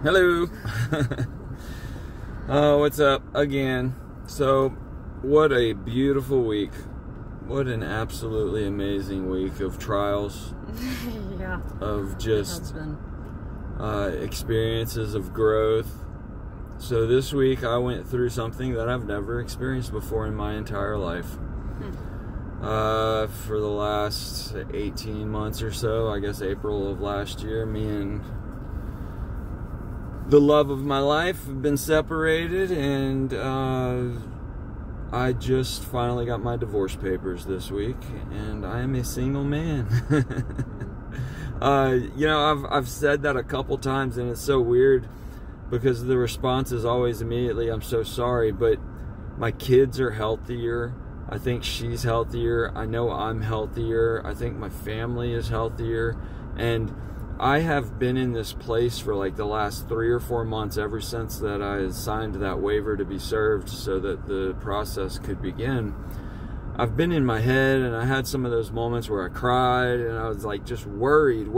Hello. What's up again? So, what a beautiful week. What an absolutely amazing week of trials. Yeah. Of just experiences of growth. So this week I went through something that I've never experienced before in my entire life. For the last 18 months or so, I guess April of last year, me and the love of my life have been separated, and I just finally got my divorce papers this week, and I am a single man. You know, I've said that a couple times, and it's so weird because the response is always immediately, I'm so sorry, but my kids are healthier. I think she's healthier. I know I'm healthier. I think my family is healthier. And I have been in this place for like the last 3 or 4 months ever since that I signed that waiver to be served so that the process could begin. I've been in my head, and I had some of those moments where I cried, and I was like just worried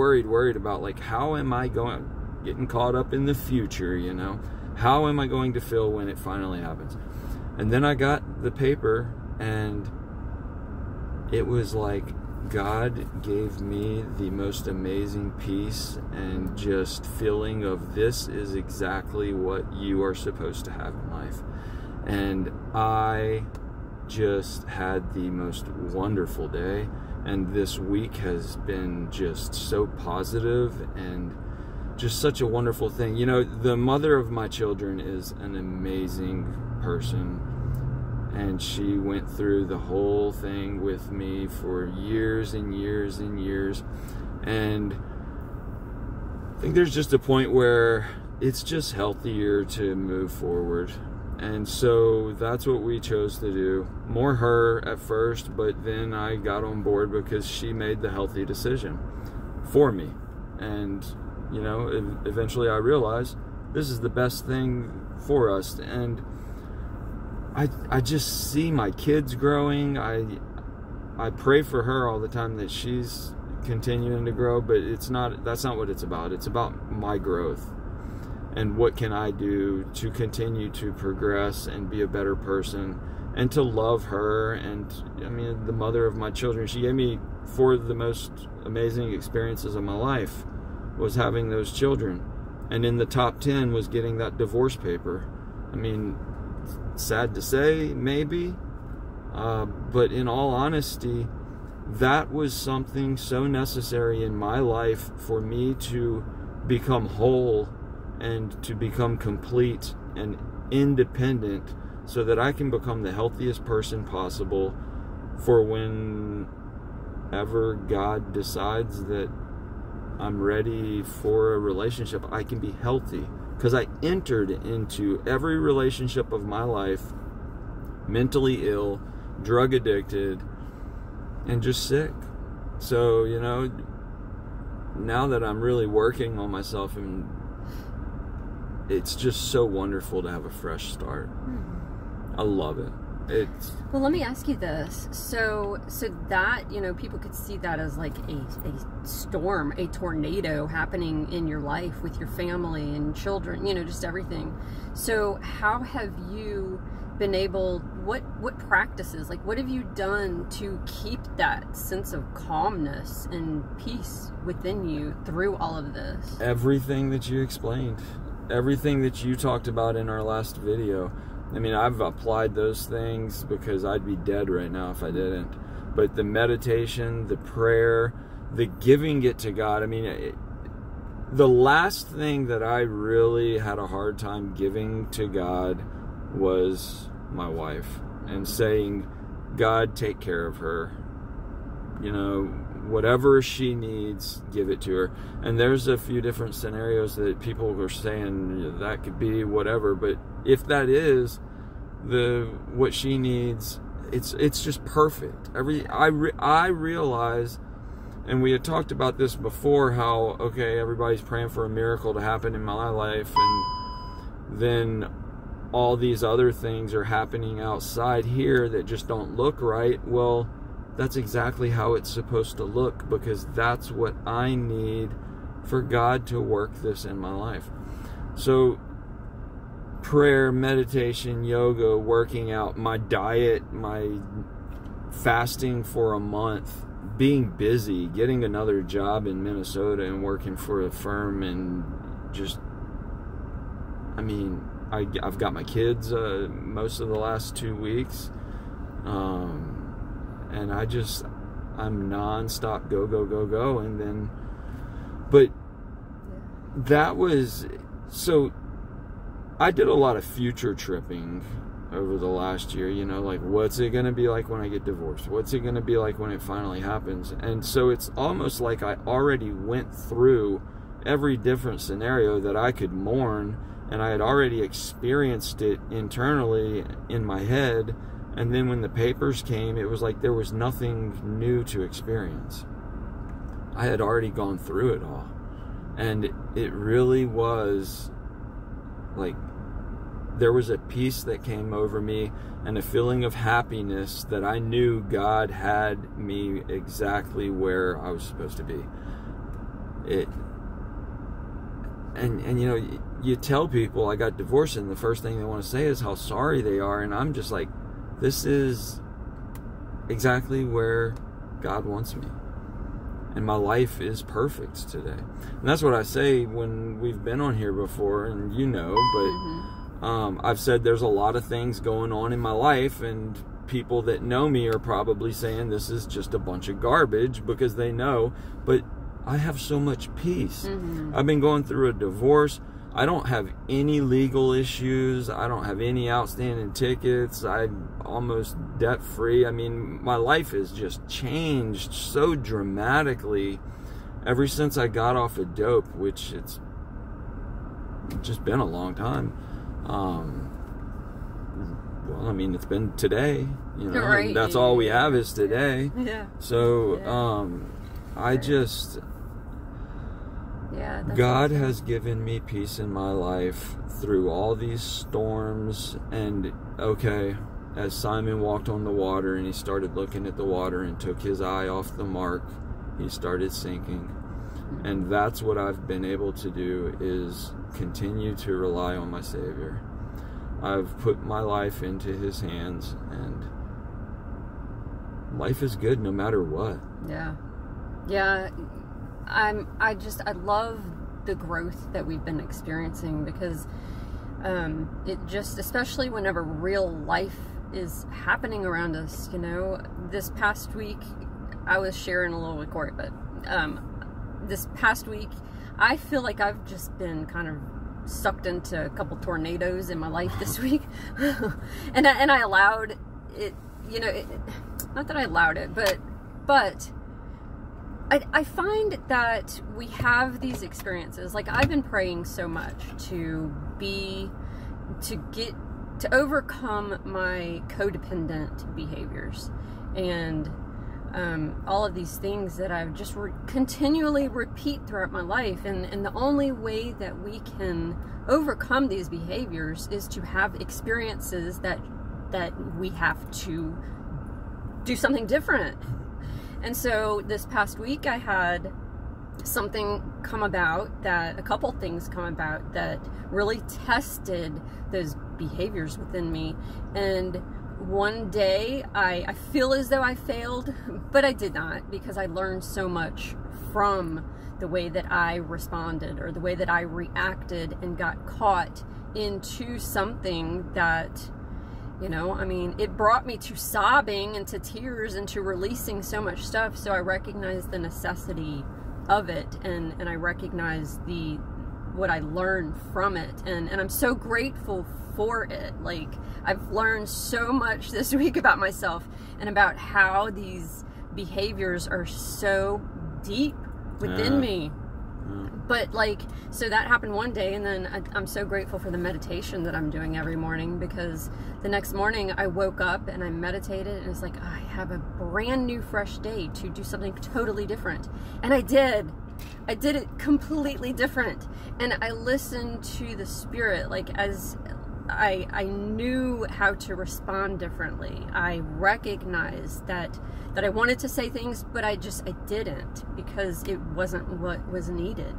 about like, how am I getting caught up in the future, you know? How am I going to feel when it finally happens? And then I got the paper, and it was like God gave me the most amazing peace and just feeling of, this is exactly what you are supposed to have in life. And I just had the most wonderful day, and this week has been just so positive and just such a wonderful thing. You know, the mother of my children is an amazing person, and she went through the whole thing with me for years and years and years. And I think there's just a point where it's just healthier to move forward. And so that's what we chose to do. More her at first, but then I got on board because she made the healthy decision for me. And, you know, eventually I realized this is the best thing for us. And I just see my kids growing. I pray for her all the time that she's continuing to grow, but that's not what it's about. It's about my growth and what can I do to continue to progress and be a better person and to love her. And I mean, the mother of my children, she gave me 4 of the most amazing experiences of my life was having those children, and in the top 10 was getting that divorce paper. I mean, sad to say, maybe, but in all honesty, that was something so necessary in my life for me to become whole and to become complete and independent so that I can become the healthiest person possible for whenever God decides that I'm ready for a relationship. I can be healthy. Because I entered into every relationship of my life mentally ill, drug addicted, and just sick. So, you know, now that I'm really working on myself, and it's just so wonderful to have a fresh start. I love it. Well, let me ask you this. So that, you know, people could see that as like a storm, a tornado happening in your life with your family and children, you know, just everything. So how have you been able, what practices, like what have you done to keep that sense of calmness and peace within you through all of this? Everything that you explained, everything that you talked about in our last video. I mean, I've applied those things because I'd be dead right now if I didn't. But the meditation, the prayer, the giving it to God. I mean, the last thing that I really had a hard time giving to God was my wife. And saying, God, take care of her. You know, whatever she needs, give it to her. And there's a few different scenarios that people were saying that could be whatever, but if that is what she needs, it's just perfect. I realize, and we had talked about this before, how okay, everybody's praying for a miracle to happen in my life, and then all these other things are happening outside here that just don't look right. Well, that's exactly how it's supposed to look, because that's what I need for God to work this in my life. So prayer, meditation, yoga, working out, my diet, my fasting for a month, being busy, getting another job in Minnesota and working for a firm, and just, I mean, I've got my kids most of the last 2 weeks, and I'm nonstop go, and then, but that was, so I did a lot of future tripping over the last year, you know, like, what's it going to be like when I get divorced? What's it going to be like when it finally happens? And so it's almost like I already went through every different scenario that I could mourn, and I had already experienced it internally in my head. And then when the papers came, it was like there was nothing new to experience. I had already gone through it all. And it really was like, there was a peace that came over me and a feeling of happiness that I knew God had me exactly where I was supposed to be. And you know, you tell people I got divorced, and the first thing they want to say is how sorry they are, and I'm just like, this is exactly where God wants me. And my life is perfect today. And that's what I say when we've been on here before, and you know, but I've said there's a lot of things going on in my life, and people that know me are probably saying this is just a bunch of garbage because they know, but I have so much peace. I've been going through a divorce. I don't have any legal issues. I don't have any outstanding tickets. I'm almost debt free. I mean, my life has just changed so dramatically ever since I got off of dope, which it's just been a long time. Well, I mean, it's been today, you know, right. That's all we have is today. Yeah. So, I just, God has given me peace in my life through all these storms. And okay, as Simon walked on the water and he started looking at the water and took his eye off the mark, he started sinking. And that's what I've been able to do, is continue to rely on my Savior. I've put my life into his hands, and life is good no matter what. Yeah. I love the growth that we've been experiencing, because it just, especially whenever real life is happening around us, you know. This past week, I was sharing a little with Corey, but this past week, I feel like I've just been kind of sucked into a couple tornadoes in my life this week. and I allowed it, you know, not that I allowed it, but I find that we have these experiences. Like, I've been praying so much to overcome my codependent behaviors, and all of these things that I've just continually repeat throughout my life. And the only way that we can overcome these behaviors is to have experiences that we have to do something different. And so this past week, I had a couple things come about that really tested those behaviors within me. And one day I feel as though I failed, but I did not, because I learned so much from the way that I responded, or the way that I reacted, and got caught into something that, you know, I mean, it brought me to sobbing and to tears and to releasing so much stuff. So I recognized the necessity of it, and I recognized what I learned from it, and I'm so grateful for it. Like, I've learned so much this week about myself, and about how these behaviors are so deep within me. But like, so that happened one day, and then I'm so grateful for the meditation that I'm doing every morning, because the next morning I woke up and I meditated, and it's like, I have a brand new fresh day to do something totally different. And I did it completely different. And I listened to the Spirit, like, as I knew how to respond differently. I recognized that I wanted to say things, but I didn't, because it wasn't what was needed.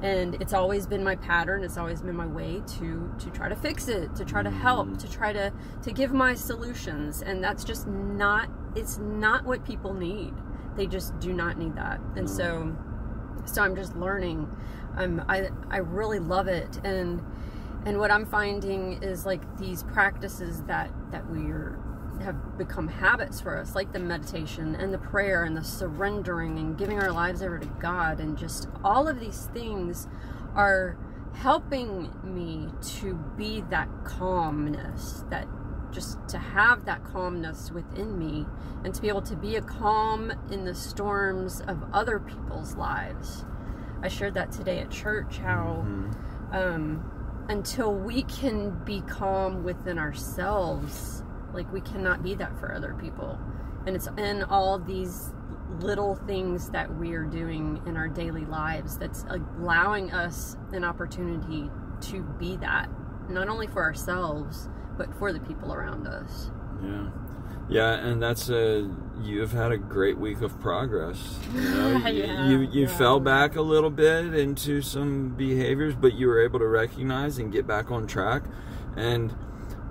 And it's always been my pattern. It's always been my way to try to fix it, to try to help, to try to give my solutions. And that's just not, it's not what people need. They just do not need that. And so I'm just learning. I really love it. And what I'm finding is like these practices that have become habits for us, like the meditation and the prayer and the surrendering and giving our lives over to God, and just all of these things are helping me to be that calmness, that just to have that calmness within me, and to be able to be a calm in the storms of other people's lives. I shared that today at church, how until we can be calm within ourselves, like we cannot be that for other people. And it's in all these little things that we are doing in our daily lives that's allowing us an opportunity to be that, not only for ourselves, but for the people around us. Yeah, and that's you've had a great week of progress. You know, you fell back a little bit into some behaviors, but you were able to recognize and get back on track. And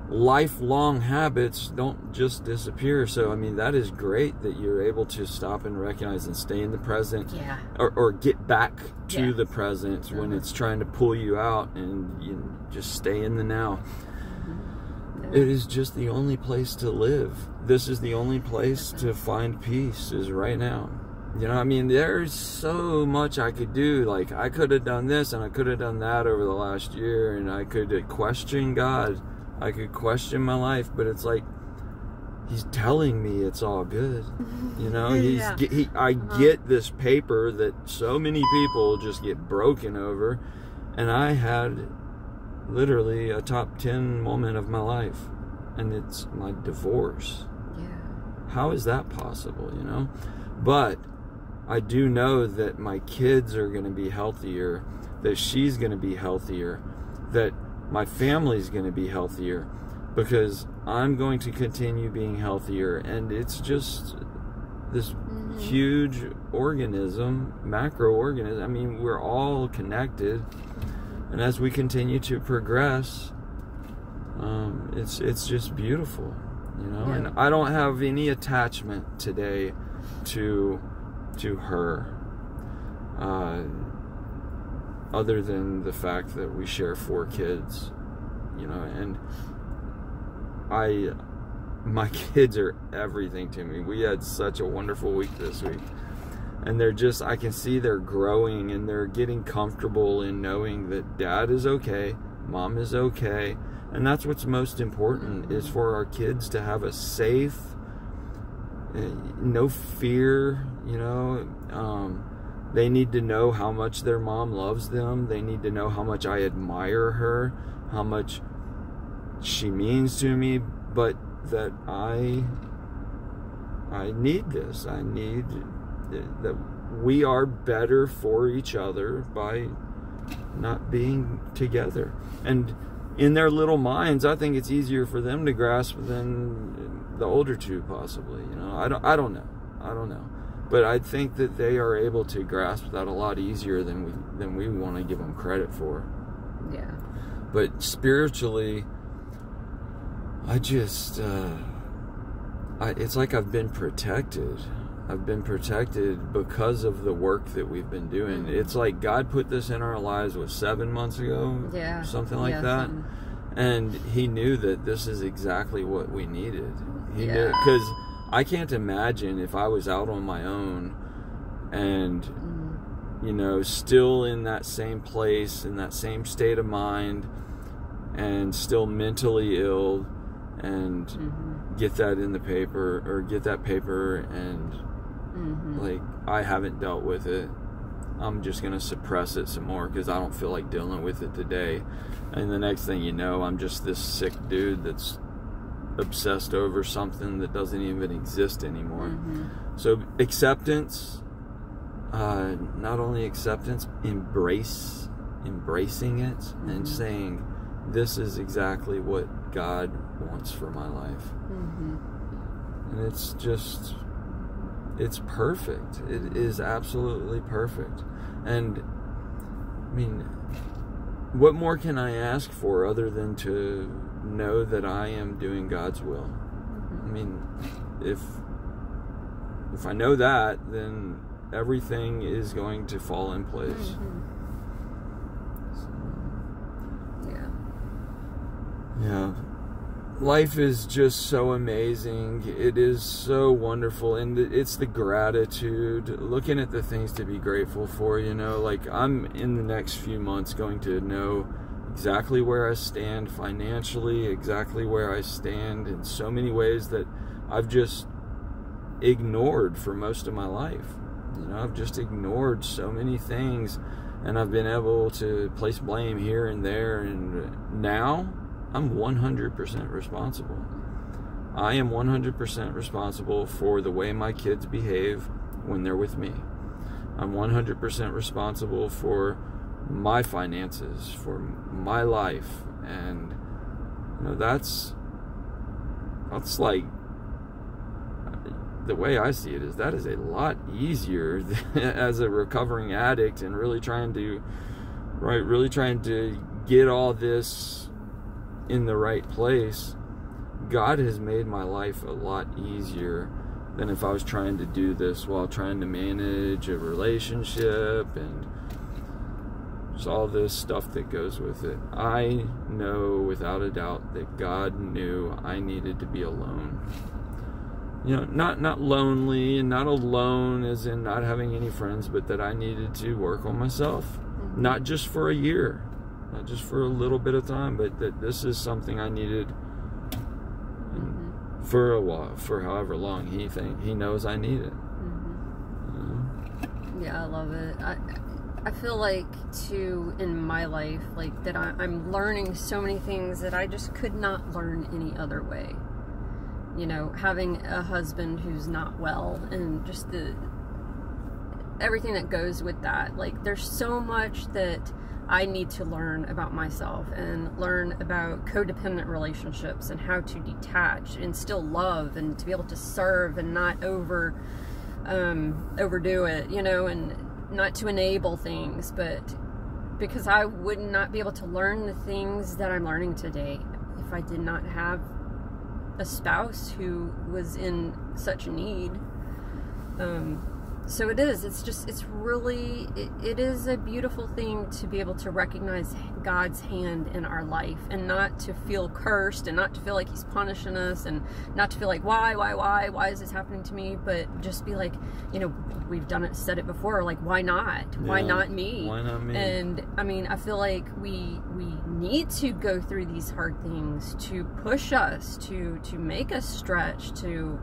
lifelong habits don't just disappear. So I mean, that is great that you're able to stop and recognize and stay in the present, or get back to the present when it's trying to pull you out, and you just stay in the now. It is just the only place to live. This is the only place to find peace, is right now. You know, I mean, there's so much I could do. Like, I could have done this and I could have done that over the last year, and I could question God. I could question my life, but it's like, He's telling me it's all good. You know, I get this paper that so many people just get broken over, and I had literally a top 10 moment of my life, and it's my divorce. How is that possible, you know? But I do know that my kids are going to be healthier, that she's going to be healthier, that my family's going to be healthier, because I'm going to continue being healthier. And it's just this huge organism, macroorganism. I mean, we're all connected. And as we continue to progress, it's just beautiful, you know. And I don't have any attachment today to her, other than the fact that we share 4 kids, you know. And my kids are everything to me. We had such a wonderful week this week. And they're just, I can see they're growing, and they're getting comfortable in knowing that Dad is okay, Mom is okay. And that's what's most important, is for our kids to have a safe, no fear, you know. They need to know how much their mom loves them. They need to know how much I admire her, how much she means to me, but that I need this. I need that we are better for each other by not being together. And in their little minds, I think it's easier for them to grasp than the older 2, possibly. You know, I don't know, but I think that they are able to grasp that a lot easier than we want to give them credit for. Yeah. But spiritually, I just it's like I've been protected. I've been protected because of the work that we've been doing. It's like God put this in our lives, 7 months ago? Something like that. And He knew that this is exactly what we needed. He knew, because I can't imagine if I was out on my own and, you know, still in that same place, in that same state of mind, and still mentally ill, and get that in the paper, or get that paper, and like, I haven't dealt with it. I'm just going to suppress it some more because I don't feel like dealing with it today. And the next thing you know, I'm just this sick dude that's obsessed over something that doesn't even exist anymore. So acceptance, not only acceptance, embracing it, and saying, this is exactly what God wants for my life. And it's just, it's perfect. It is absolutely perfect. And mean, what more can I ask for other than to know that I am doing God's will? I mean, if I know that, then everything is going to fall in place. Yeah. Life is just so amazing. It is so wonderful. And it's the gratitude, looking at the things to be grateful for, you know. Like, I'm in the next few months going to know exactly where I stand financially, exactly where I stand in so many ways that I've just ignored for most of my life. You know, I've just ignored so many things, and I've been able to place blame here and there, and now I'm 100% responsible. I am 100% responsible for the way my kids behave when they're with me. I'm 100% responsible for my finances, for my life. And, you know, that's like, the way I see it is that is a lot easier as a recovering addict and really trying to get all this in the right place. God has made my life a lot easier than if I was trying to do this while trying to manage a relationship and just all this stuff that goes with it. I know without a doubt that God knew I needed to be alone. You know, not lonely and not alone as in not having any friends, but that I needed to work on myself. Not just for a year, not just for a little bit of time, but that this is something I needed for a while, for however long he knows I need it. Yeah, I love it. I feel like too in my life, like that I'm learning so many things that I just could not learn any other way. You know, having a husband who's not well, and just everything that goes with that. Like, there's so much that I need to learn about myself and learn about codependent relationships and how to detach and still love and to be able to serve and not overdo it, you know, and not to enable things, but because I would not be able to learn the things that I'm learning today if I did not have a spouse who was in such need. So it is a beautiful thing to be able to recognize God's hand in our life and not to feel cursed and not to feel like he's punishing us and not to feel like, why is this happening to me? But just be like, you know, we've said it before, like, why not? Yeah. Why not me? Why not me? And I mean, I feel like we need to go through these hard things to push us, to make us stretch, to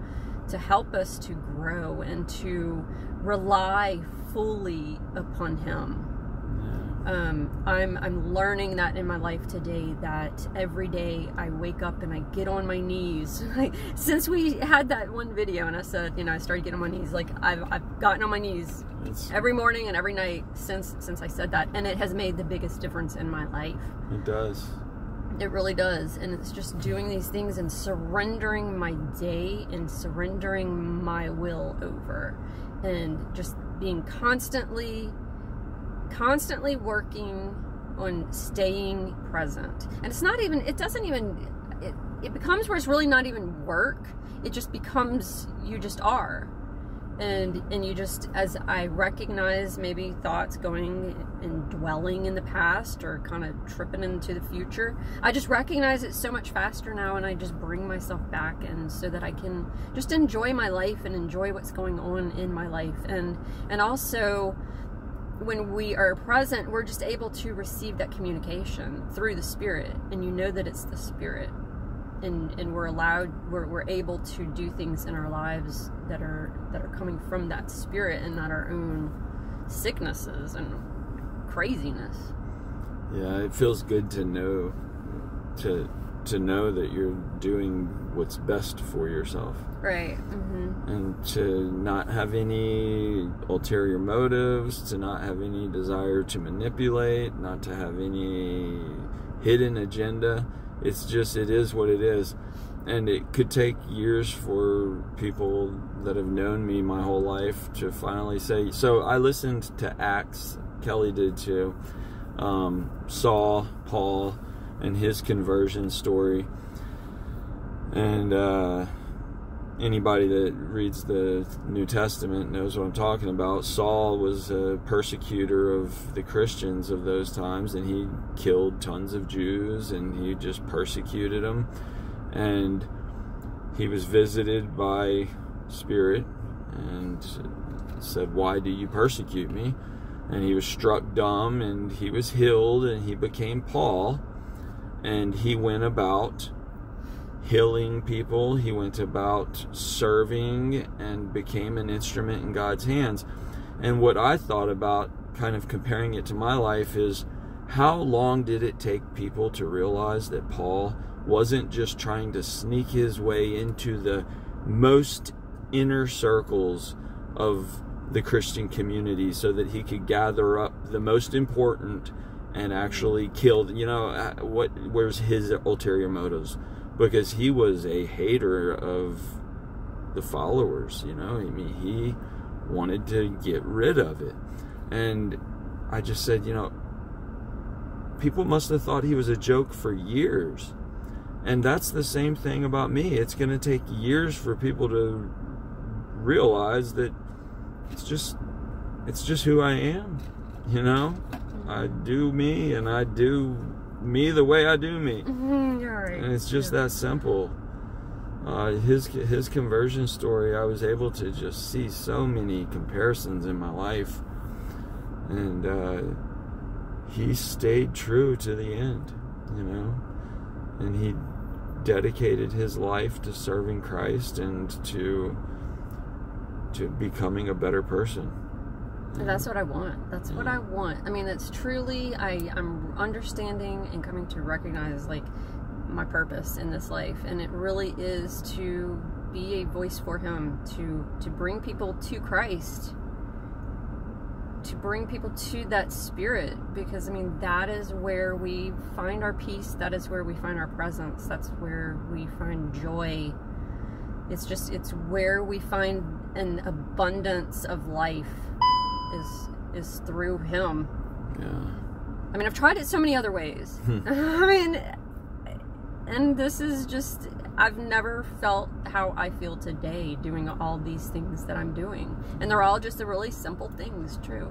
help us to grow and to rely fully upon him. I'm learning that in my life today, that every day I wake up and I get on my knees. Since we had that one video and I said, you know, I started getting on my knees, like I've gotten on my knees every morning and every night since I said that, and it has made the biggest difference in my life. It does. It really does. And it's just doing these things and surrendering my day and surrendering my will over, and just being constantly working on staying present. And it's not even, it becomes where it's really not even work. It just becomes, you just are. And you just, as I recognize maybe thoughts going and dwelling in the past or kind of tripping into the future, I just recognize it so much faster now, and I just bring myself back, and so that I can just enjoy my life and enjoy what's going on in my life. And also, when we are present, we're just able to receive that communication through the Spirit, and you know that it's the Spirit. And we're able to do things in our lives that are coming from that Spirit and not our own sicknesses and craziness. Yeah, it feels good to know to know that you're doing what's best for yourself. Right. Mm-hmm. And to not have any ulterior motives, to not have any desire to manipulate, not to have any hidden agenda. It's just, it is what it is. And it could take years for people that have known me my whole life to finally say, so I listened to Acts, Kelly did too. Saul, Paul, and his conversion story. And anybody that reads the New Testament knows what I'm talking about. Saul was a persecutor of the Christians of those times, and he killed tons of Jews, and he just persecuted them. And he was visited by Spirit and said, "Why do you persecute me?" And he was struck dumb, and he was healed, and he became Paul. And he went about healing people. He went about serving and became an instrument in God's hands. And what I thought about, kind of comparing it to my life, is how long did it take people to realize that Paul wasn't just trying to sneak his way into the most inner circles of the Christian community so that he could gather up the most important and actually kill, where's his ulterior motives? Because he was a hater of the followers, he wanted to get rid of it. And I just said, people must have thought he was a joke for years. And that's the same thing about me. It's going to take years for people to realize that it's just who I am, I do me, and I do me the way I do me. You're right. And it's just that simple. His conversion story, I was able to just see so many comparisons in my life. And he stayed true to the end, and he dedicated his life to serving Christ and to becoming a better person. And that's what I want. That's what I want. I mean, it's truly, I'm understanding and coming to recognize, my purpose in this life. And it really is to be a voice for him, to bring people to Christ, to bring people to that Spirit. Because, that is where we find our peace. That is where we find our presence. That's where we find joy. It's where we find an abundance of life. Is through him. Yeah. I've tried it so many other ways. And this is just, I've never felt how I feel today doing all these things that I'm doing. And they're all just the really simple things, true,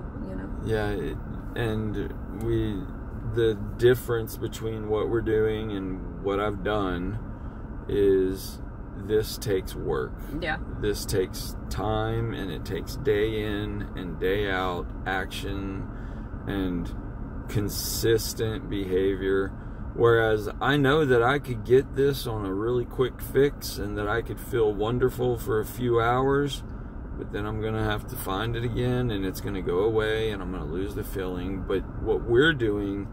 Yeah, and the difference between what we're doing and what I've done is this takes work. Yeah. This takes time, and it takes day in and day out action and consistent behavior. Whereas I know that I could get this on a really quick fix and that I could feel wonderful for a few hours, but then I'm going to have to find it again, and it's going to go away, and I'm going to lose the feeling. But what we're doing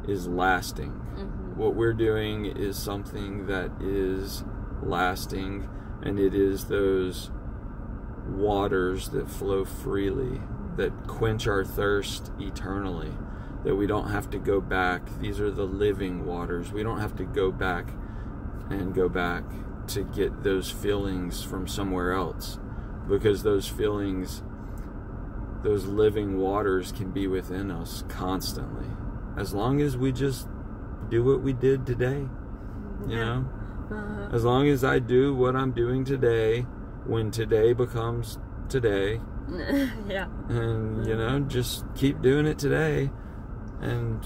is lasting. Mm-hmm. What we're doing is something that is lasting, and it is those waters that flow freely, that quench our thirst eternally, that we don't have to go back. These are the living waters. We don't have to go back to get those feelings from somewhere else, because those feelings, those living waters, can be within us constantly, as long as we just do what we did today. As long as I do what I'm doing today, when today becomes today. Yeah. And, just keep doing it today, and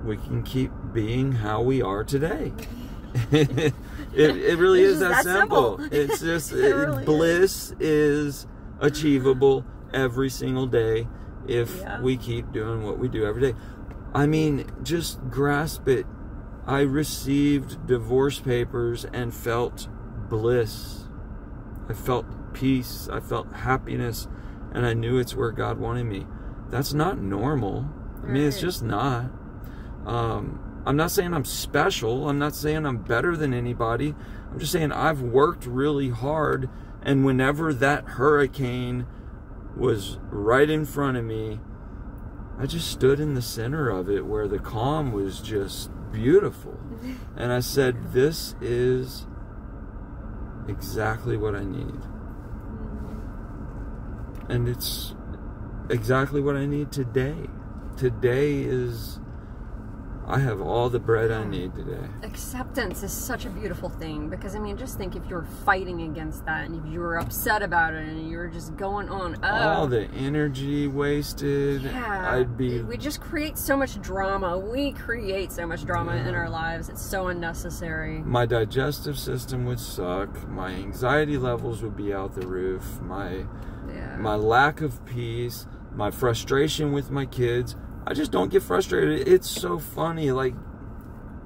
we can keep being how we are today. it really is that simple. It's just, bliss is achievable every single day if we keep doing what we do every day. Just grasp it. I received divorce papers and felt bliss. I felt peace. I felt happiness. And I knew it's where God wanted me. That's not normal. It's just not. I'm not saying I'm special. I'm not saying I'm better than anybody. I'm just saying I've worked really hard. And whenever that hurricane was right in front of me, I just stood in the center of it, where the calm was just beautiful. And I said, this is exactly what I need. And it's exactly what I need today. today is, I have all the bread I need today. Acceptance is such a beautiful thing, because I mean, just think if you were fighting against that and if you were upset about it and you were just going on, all the energy wasted. Yeah, we just create so much drama. We create so much drama in our lives. It's so unnecessary. My digestive system would suck. My anxiety levels would be out the roof. My lack of peace, my frustration with my kids. I just don't get frustrated. It's so funny. Like,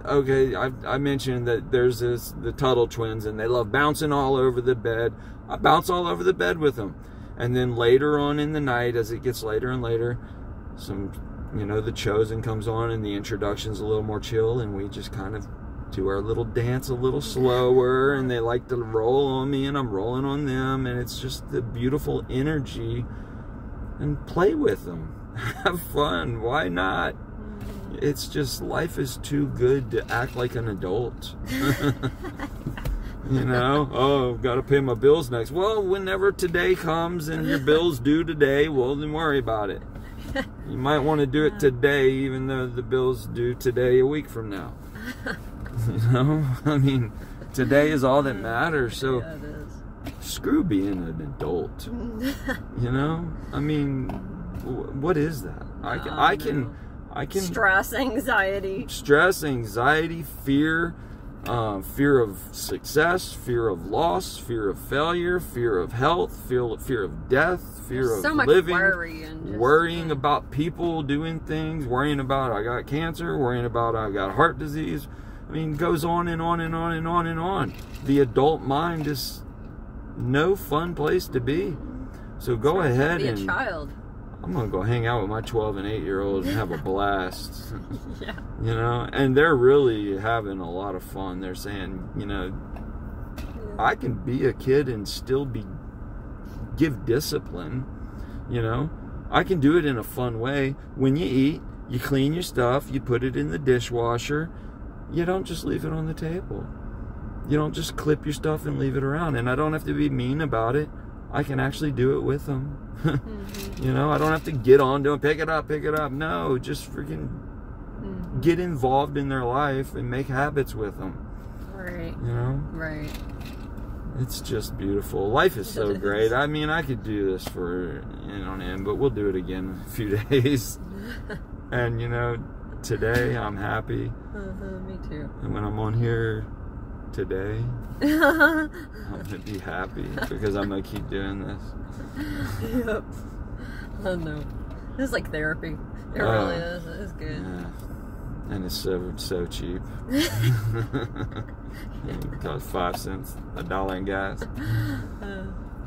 okay, I mentioned that there's the Tuttle twins, and they love bouncing all over the bed. I bounce all over the bed with them. And then later on in the night, as it gets later and later, The Chosen comes on, and the introduction's a little more chill, and we just kind of do our little dance a little slower, and they like to roll on me, and I'm rolling on them, and it's just the beautiful energy, and play with them. Have fun. Why not? It's just, life is too good to act like an adult. Oh, gotta pay my bills next. Well, whenever today comes and your bills due today, well, then worry about it. You might want to do it today, even though the bills due today a week from now. I mean, today is all that matters. So Yeah, it is. Screw being an adult. I mean, what is that? I can Stress, anxiety, fear, fear of success, fear of loss, fear of failure, fear of health, fear of death, fear of so much living, worrying about people doing things, worrying about I got cancer, worrying about I got heart disease. I mean, it goes on and on and on and on and on. The adult mind is no fun place to be. So go ahead and be a child. I'm going to go hang out with my 12 and 8-year-olds and have a blast. Yeah. And they're really having a lot of fun. They're saying, I can be a kid and still give discipline. I can do it in a fun way. When you eat, you clean your stuff, you put it in the dishwasher. You don't just leave it on the table. You don't just clip your stuff and leave it around. And I don't have to be mean about it. I can actually do it with them. I don't have to get on to them, pick it up. No, just freaking get involved in their life and make habits with them. Right. Right. It's just beautiful. Life is so great. I mean, I could do this for on end, but we'll do it again in a few days. And today I'm happy. Me too. And when I'm on here today, I'm gonna be happy because I'm gonna keep doing this. Yep. I know. It's like therapy. It really is. It's good. Yeah. And it's so cheap. It costs 5 cents, $1 in gas.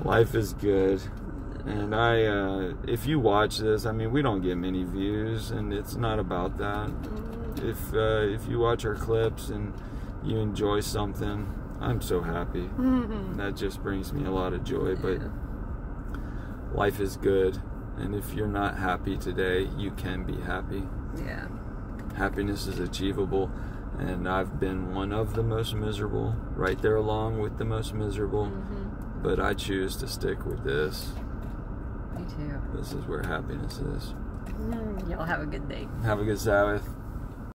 Life is good. And if you watch this, I mean, we don't get many views, and it's not about that. If you watch our clips and you enjoy something, I'm so happy. That just brings me a lot of joy. But life is good, and if you're not happy today, you can be happy. Yeah. Happiness is achievable, and I've been one of the most miserable, right there along with the most miserable. But I choose to stick with this. Me too. This is where happiness is. Y'all have a good day. Have a good Sabbath.